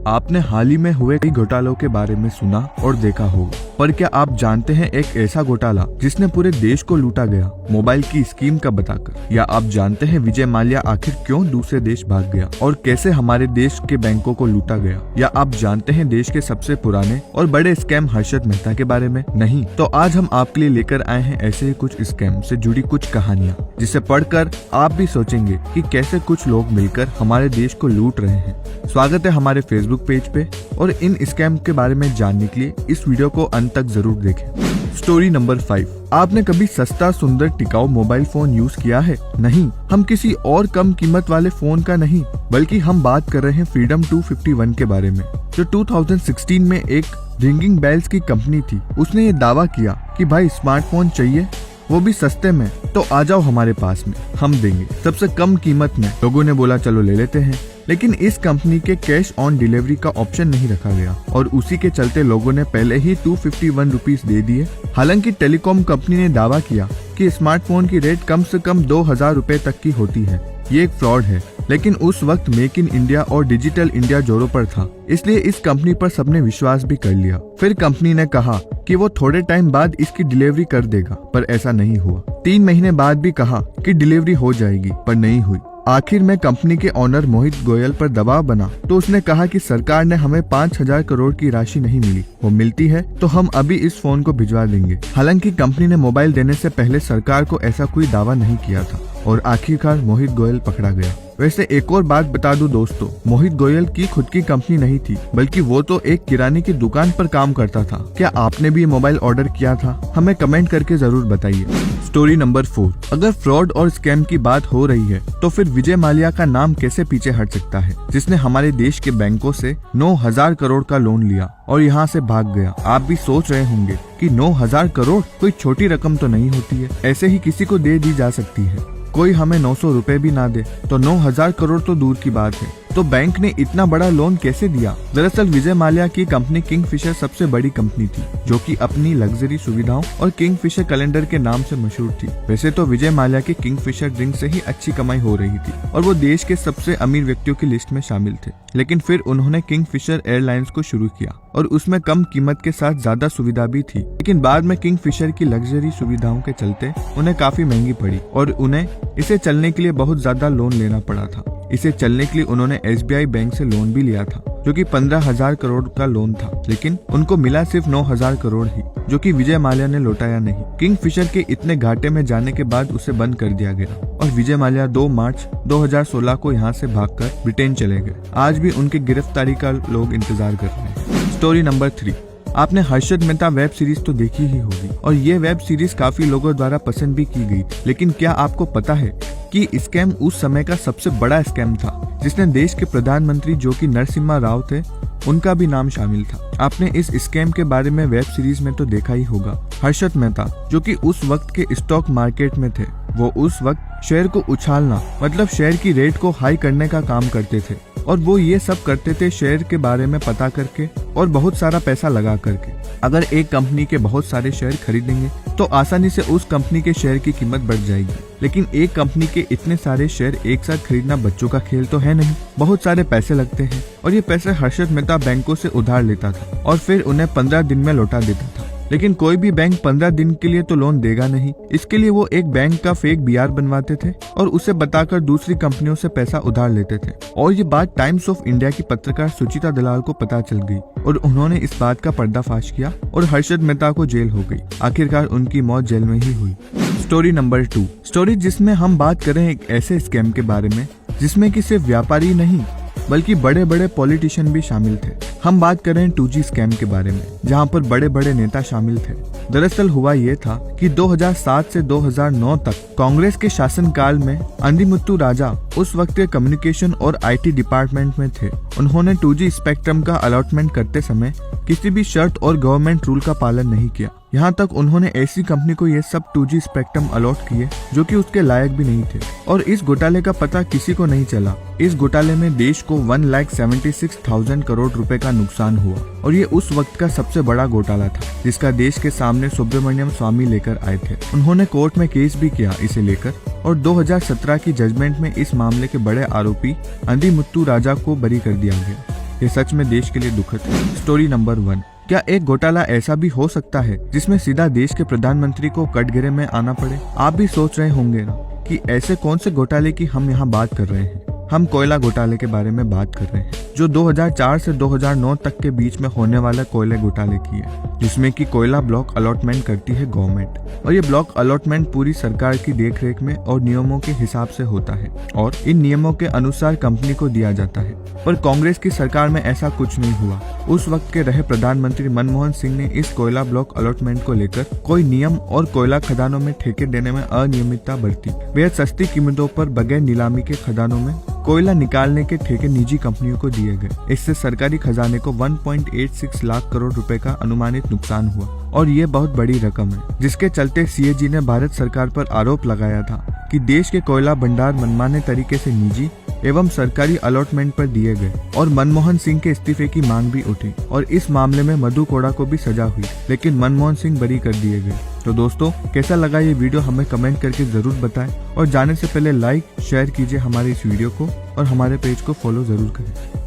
आपने हाल ही में हुए कई घोटालों के बारे में सुना और देखा होगा, पर क्या आप जानते हैं एक ऐसा घोटाला जिसने पूरे देश को लूटा गया, मोबाइल की स्कीम का बताकर? या आप जानते हैं विजय माल्या आखिर क्यों दूसरे देश भाग गया और कैसे हमारे देश के बैंकों को लूटा गया? या आप जानते हैं देश के सबसे पुराने और बड़े स्कैम हर्षद मेहता के बारे में? नहीं तो आज हम आपके लिए लेकर आए हैं ऐसे ही कुछ स्कैम से जुड़ी कुछ कहानियाँ, जिसे पढ़कर आप भी सोचेंगे कि कैसे कुछ लोग मिलकर हमारे देश को लूट रहे हैं। स्वागत है हमारे फेसबुक पेज पे, और इन स्कैम के बारे में जानने के लिए इस वीडियो को अंत तक जरूर देखें। Story number 5। आपने कभी सस्ता, सुंदर, टिकाऊ मोबाइल फोन यूज किया है? नहीं, हम किसी और कम कीमत वाले फोन का नहीं, बल्कि हम बात कर रहे हैं फ्रीडम 251 के बारे में, जो 2016 में एक रिंगिंग बेल्स की कंपनी थी। उसने ये दावा किया कि भाई स्मार्टफोन चाहिए, वो भी सस्ते में, तो आ जाओ हमारे पास में, हम देंगे सबसे कम कीमत में। लोगों ने बोला चलो ले लेते हैं, लेकिन इस कंपनी के कैश ऑन डिलीवरी का ऑप्शन नहीं रखा गया और उसी के चलते लोगों ने पहले ही 251 रुपीस दे दिए। हालांकि टेलीकॉम कंपनी ने दावा किया कि स्मार्टफोन की रेट कम से कम 2000 रुपए तक की होती है। ये एक फ्रॉड है, लेकिन उस वक्त मेक इन इंडिया और डिजिटल इंडिया जोरों पर था, इसलिए इस कंपनी पर सबने विश्वास भी कर लिया। फिर कंपनी ने कहा कि वो थोड़े टाइम बाद इसकी डिलीवरी कर देगा, पर ऐसा नहीं हुआ। 3 महीने बाद भी कहा कि डिलीवरी हो जाएगी, पर नहीं हुई। आखिर में कंपनी के ओनर मोहित गोयल पर दबाव बना, तो उसने कहा कि सरकार ने हमें 5000 करोड़ की राशि नहीं मिली, वो मिलती है तो हम अभी इस फोन को भिजवा देंगे। हालांकि कंपनी ने मोबाइल देने से पहले सरकार को ऐसा कोई दावा नहीं किया था और आखिरकार मोहित गोयल पकड़ा गया। वैसे एक और बात बता दूं दोस्तों, मोहित गोयल की खुद की कंपनी नहीं थी, बल्कि वो तो एक किराने की दुकान पर काम करता था। क्या आपने भी मोबाइल ऑर्डर किया था? हमें कमेंट करके जरूर बताइए। Story number 4। अगर फ्रॉड और स्कैम की बात हो रही है, तो फिर विजय माल्या का नाम कैसे पीछे हट सकता है, जिसने हमारे देश के बैंकों से 9000 करोड़ का लोन लिया और यहाँ से भाग गया। आप भी सोच रहे होंगे कि 9000 करोड़ कोई छोटी रकम तो नहीं होती है, ऐसे ही किसी को दे दी जा सकती है। कोई हमें 900 रुपए भी ना दे तो 9000 करोड़ तो दूर की बात है, तो बैंक ने इतना बड़ा लोन कैसे दिया? दरअसल विजय माल्या की कंपनी किंगफिशर सबसे बड़ी कंपनी थी, जो कि अपनी लग्जरी सुविधाओं और किंगफिशर कैलेंडर के नाम से मशहूर थी। वैसे तो विजय माल्या की किंगफिशर ड्रिंक से ही अच्छी कमाई हो रही थी और वो देश के सबसे अमीर व्यक्तियों की लिस्ट में शामिल थे, लेकिन फिर उन्होंने किंगफिशर एयरलाइंस को शुरू किया और उसमें कम कीमत के साथ ज्यादा सुविधा भी थी। लेकिन बाद में किंगफिशर की लग्जरी सुविधाओं के चलते उन्हें काफी महंगी पड़ी और उन्हें इसे चलने के लिए बहुत ज्यादा लोन लेना पड़ा था। इसे चलने के लिए उन्होंने SBI बैंक से लोन भी लिया था, जो कि 15,000 करोड़ का लोन था, लेकिन उनको मिला सिर्फ 9000 करोड़ ही, जो कि विजय माल्या ने लौटाया नहीं। किंगफिशर के इतने घाटे में जाने के बाद उसे बंद कर दिया गया और विजय माल्या 2 मार्च 2016 को यहाँ से भागकर ब्रिटेन चले गए। आज भी उनकी गिरफ्तारी का लोग इंतजार कर रहे हैं। Story number 3। आपने हर्षद मेहता वेब सीरीज तो देखी ही होगी और ये वेब सीरीज काफी लोगों द्वारा पसंद भी की गई, लेकिन क्या आपको पता है कि स्कैम उस समय का सबसे बड़ा स्कैम था, जिसने देश के प्रधानमंत्री जो कि नरसिम्हा राव थे, उनका भी नाम शामिल था। आपने इस स्कैम के बारे में वेब सीरीज में तो देखा ही होगा। हर्षद मेहता, जो कि उस वक्त के स्टॉक मार्केट में थे, वो उस वक्त शेयर को उछालना, मतलब शेयर की रेट को हाई करने का काम करते थे, और वो ये सब करते थे शेयर के बारे में पता करके और बहुत सारा पैसा लगा करके। अगर एक कंपनी के बहुत सारे शेयर खरीदेंगे तो आसानी से उस कंपनी के शेयर की कीमत बढ़ जाएगी, लेकिन एक कंपनी के इतने सारे शेयर एक साथ खरीदना बच्चों का खेल तो है नहीं। बहुत सारे पैसे लगते हैं और ये पैसे हर्षद मेहता बैंकों से उधार लेता था और फिर उन्हें 15 दिन में लौटा देता था। लेकिन कोई भी बैंक 15 दिन के लिए तो लोन देगा नहीं, इसके लिए वो एक बैंक का फेक BR बनवाते थे और उसे बताकर दूसरी कंपनियों से पैसा उधार लेते थे। और ये बात टाइम्स ऑफ इंडिया की पत्रकार सुचिता दलाल को पता चल गई और उन्होंने इस बात का पर्दाफाश किया और हर्षद मेहता को जेल हो गई। आखिरकार उनकी मौत जेल में ही हुई। Story number 2। स्टोरी जिसमें हम बात करें एक ऐसे स्कैम के बारे में जिसमें कि सिर्फ व्यापारी नहीं बल्कि बड़े बड़े पॉलिटिशियन भी शामिल थे। हम बात करें 2G स्कैम के बारे में, जहां पर बड़े बड़े नेता शामिल थे। दरअसल हुआ ये था कि 2007 से 2009 तक कांग्रेस के शासनकाल में अंदिमुत्तु राजा उस वक्त के कम्युनिकेशन और IT डिपार्टमेंट में थे। उन्होंने 2G स्पेक्ट्रम का अलॉटमेंट करते समय किसी भी शर्त और गवर्नमेंट रूल का पालन नहीं किया। यहाँ तक उन्होंने ऐसी कंपनी को ये सब 2G स्पेक्ट्रम अलॉट किए जो कि उसके लायक भी नहीं थे और इस घोटाले का पता किसी को नहीं चला। इस घोटाले में देश को 1,76,000 करोड़ रुपए का नुकसान हुआ और ये उस वक्त का सबसे बड़ा घोटाला था, जिसका देश के सामने सुब्रमण्यम स्वामी लेकर आए थे। उन्होंने कोर्ट में केस भी किया इसे लेकर और 2017 की जजमेंट में इस मामले के बड़े आरोपी अंदिमुत्तु राजा को बरी कर दिया गया। ये सच में देश के लिए दुखद है। Story number 1। क्या एक घोटाला ऐसा भी हो सकता है जिसमें सीधा देश के प्रधानमंत्री को कटघरे में आना पड़े? आप भी सोच रहे होंगे ना कि ऐसे कौन से घोटाले की हम यहाँ बात कर रहे हैं। हम कोयला घोटाले के बारे में बात कर रहे हैं, जो 2004 से 2009 तक के बीच में होने वाले कोयले घोटाले की है, जिसमें कि कोयला ब्लॉक अलॉटमेंट करती है गवर्नमेंट, और ये ब्लॉक अलॉटमेंट पूरी सरकार की देखरेख में और नियमों के हिसाब से होता है और इन नियमों के अनुसार कंपनी को दिया जाता है। पर कांग्रेस की सरकार में ऐसा कुछ नहीं हुआ। उस वक्त के रहे प्रधानमंत्री मनमोहन सिंह ने इस कोयला ब्लॉक अलॉटमेंट को लेकर कोई नियम और कोयला खदानों में ठेके देने में अनियमितता बरती। बेहद सस्ती कीमतों पर बगैर नीलामी के खदानों में कोयला निकालने के ठेके निजी कंपनियों को दिए गए। इससे सरकारी खजाने को 1.86 लाख करोड़ रुपए का अनुमानित नुकसान हुआ और ये बहुत बड़ी रकम है, जिसके चलते सीएजी ने भारत सरकार पर आरोप लगाया था कि देश के कोयला भंडार मनमाने तरीके से निजी एवं सरकारी अलॉटमेंट पर दिए गए, और मनमोहन सिंह के इस्तीफे की मांग भी उठी और इस मामले में मधु कोड़ा को भी सजा हुई, लेकिन मनमोहन सिंह बरी कर दिए गए। तो दोस्तों, कैसा लगा ये वीडियो हमें कमेंट करके जरूर बताएं और जाने से पहले लाइक शेयर कीजिए हमारे इस वीडियो को और हमारे पेज को फॉलो जरूर करें।